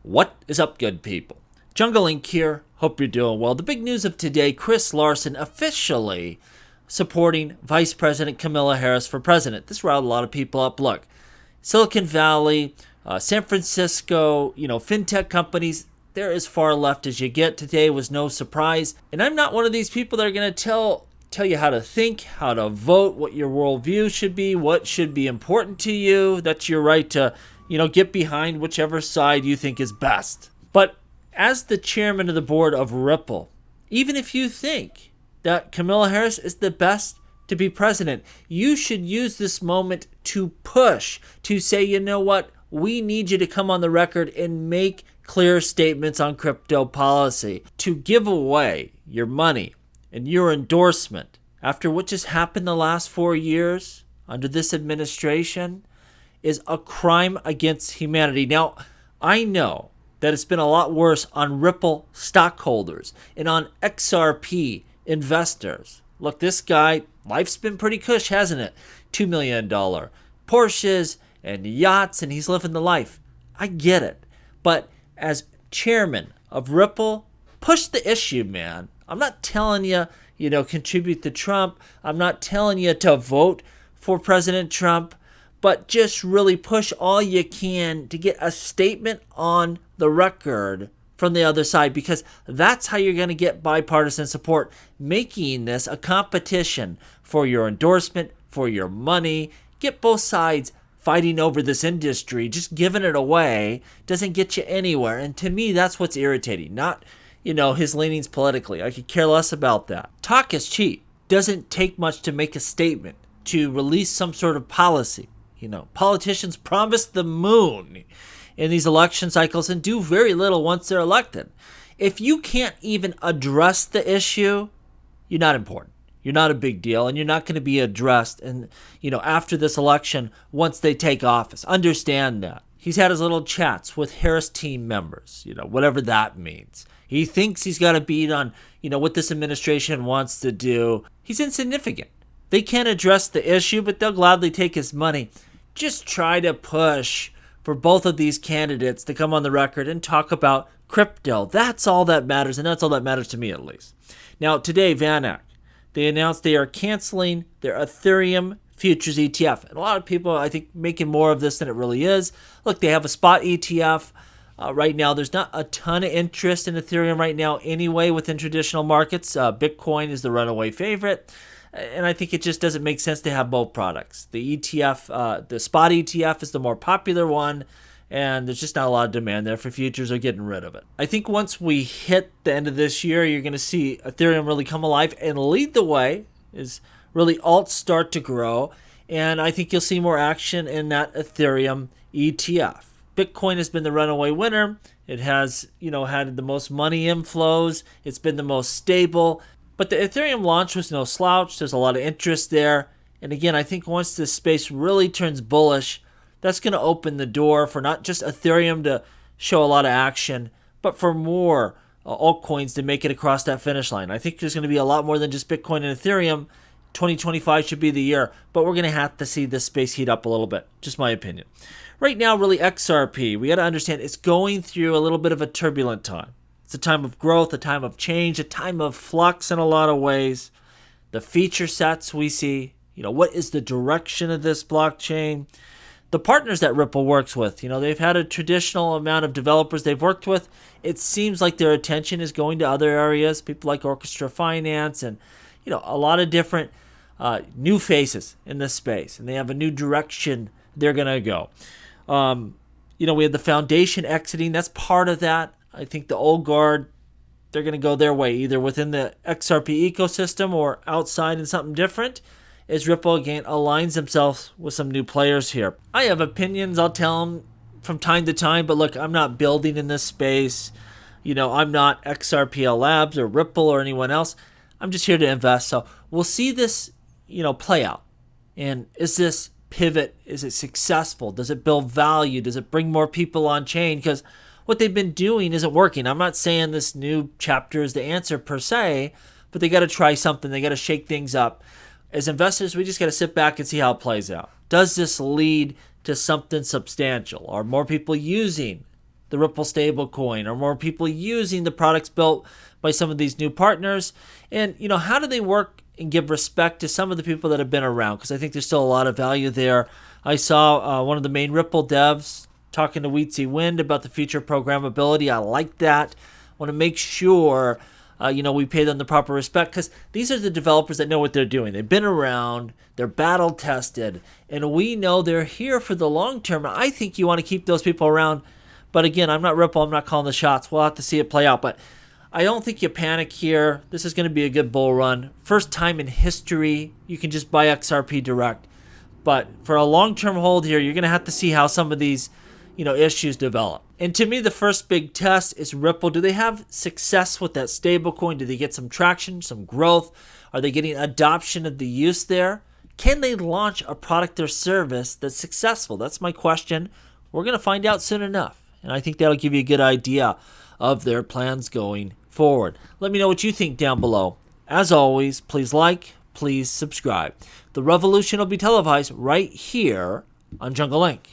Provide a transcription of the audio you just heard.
What is up, good people? Jungle Inc. here. Hope you're doing well. The big news of today, Larsen officially supporting Vice President Kamala Harris for president. This riled a lot of people up. Look, Silicon Valley, San Francisco, fintech companies, they're as far left as you get. Today was no surprise. And I'm not one of these people that are going to tell you how to think, how to vote, what your worldview should be, what should be important to you. That's your right to get behind whichever side you think is best. But as the chairman of the board of Ripple, even if you think that Kamala Harris is the best to be president, you should use this moment to push, to say, you know what, we need you to come on the record and make clear statements on crypto policy, to give away your money and your endorsement after what just happened the last 4 years under this administration is a crime against humanity. Now, I know that it's been a lot worse on Ripple stockholders and on XRP investors. Look, this guy, life's been pretty cush, hasn't it? $2 million Porsches and yachts, and he's living the life. I get it. But as chairman of Ripple, push the issue, man. I'm not telling you, contribute to Trump. I'm not telling you to vote for President Trump. But just really push all you can to get a statement on the record from the other side, because that's how you're going to get bipartisan support, making this a competition for your endorsement, for your money. Get both sides fighting over this industry. Just giving it away doesn't get you anywhere. And to me, that's what's irritating. Not, his leanings politically. I could care less about that. Talk is cheap. Doesn't take much to make a statement, to release some sort of policy. Politicians promise the moon in these election cycles and do very little once they're elected. If you can't even address the issue, you're not important. You're not a big deal, and you're not going to be addressed after this election once they take office. Understand that. He's had his little chats with Harris team members, whatever that means. He thinks he's got a beat on, what this administration wants to do. He's insignificant. They can't address the issue, but they'll gladly take his money. Just try to push for both of these candidates to come on the record and talk about crypto. That's all that matters, and that's all that matters to me, at least. Now, today, VanEck, they announced they are canceling their Ethereum futures ETF. And a lot of people, I think, making more of this than it really is. Look, they have a spot ETF. Right now, there's not a ton of interest in Ethereum right now anyway within traditional markets. Bitcoin is the runaway favorite. And I think it just doesn't make sense to have both products. The ETF, the spot ETF is the more popular one, and there's just not a lot of demand there for futures or getting rid of it. I think once we hit the end of this year, you're going to see Ethereum really come alive and lead the way, is really alts start to grow, and I think you'll see more action in that Ethereum ETF. Bitcoin has been the runaway winner. It has, had the most money inflows. It's been the most stable. But the Ethereum launch was no slouch. There's a lot of interest there. And again, I think once this space really turns bullish, that's going to open the door for not just Ethereum to show a lot of action, but for more altcoins to make it across that finish line. I think there's going to be a lot more than just Bitcoin and Ethereum. 2025 should be the year, but we're going to have to see this space heat up a little bit. Just my opinion. Right now, really, XRP, we got to understand it's going through a little bit of a turbulent time. It's a time of growth, a time of change, a time of flux in a lot of ways. The feature sets we see, what is the direction of this blockchain? The partners that Ripple works with, they've had a traditional amount of developers they've worked with. It seems like their attention is going to other areas, people like Orchestra Finance and, a lot of different new faces in this space. And they have a new direction they're going to go. We have the foundation exiting. That's part of that. I think the old guard, they're going to go their way, either within the XRP ecosystem or outside in something different, as Ripple, again, aligns themselves with some new players here. I have opinions, I'll tell them from time to time, but look, I'm not building in this space. I'm not XRPL Labs or Ripple or anyone else. I'm just here to invest. So we'll see this, play out. And is this pivot, is it successful? Does it build value? Does it bring more people on chain? Because what they've been doing isn't working. I'm not saying this new chapter is the answer per se, but they got to try something. They got to shake things up. As investors, we just got to sit back and see how it plays out. Does this lead to something substantial? Are more people using the Ripple stablecoin? Are more people using the products built by some of these new partners? And, how do they work and give respect to some of the people that have been around? Because I think there's still a lot of value there. I saw one of the main Ripple devs talking to Weedsy Wind about the future programmability. I like that. I want to make sure we pay them the proper respect, because these are the developers that know what they're doing. They've been around, they're battle tested, and we know they're here for the long term. I think you want to keep those people around. But again, I'm not Ripple, I'm not calling the shots. We'll have to see it play out. But I don't think you panic here. This is going to be a good bull run. First time in history you can just buy XRP direct. But for a long-term hold here, you're going to have to see how some of these issues develop. And to me, the first big test is Ripple. Do they have success with that stablecoin? Do they get some traction, some growth? Are they getting adoption of the use there? Can they launch a product or service that's successful? That's my question. We're going to find out soon enough. And I think that'll give you a good idea of their plans going forward. Let me know what you think down below. As always, please like, please subscribe. The revolution will be televised right here on Jungle Link.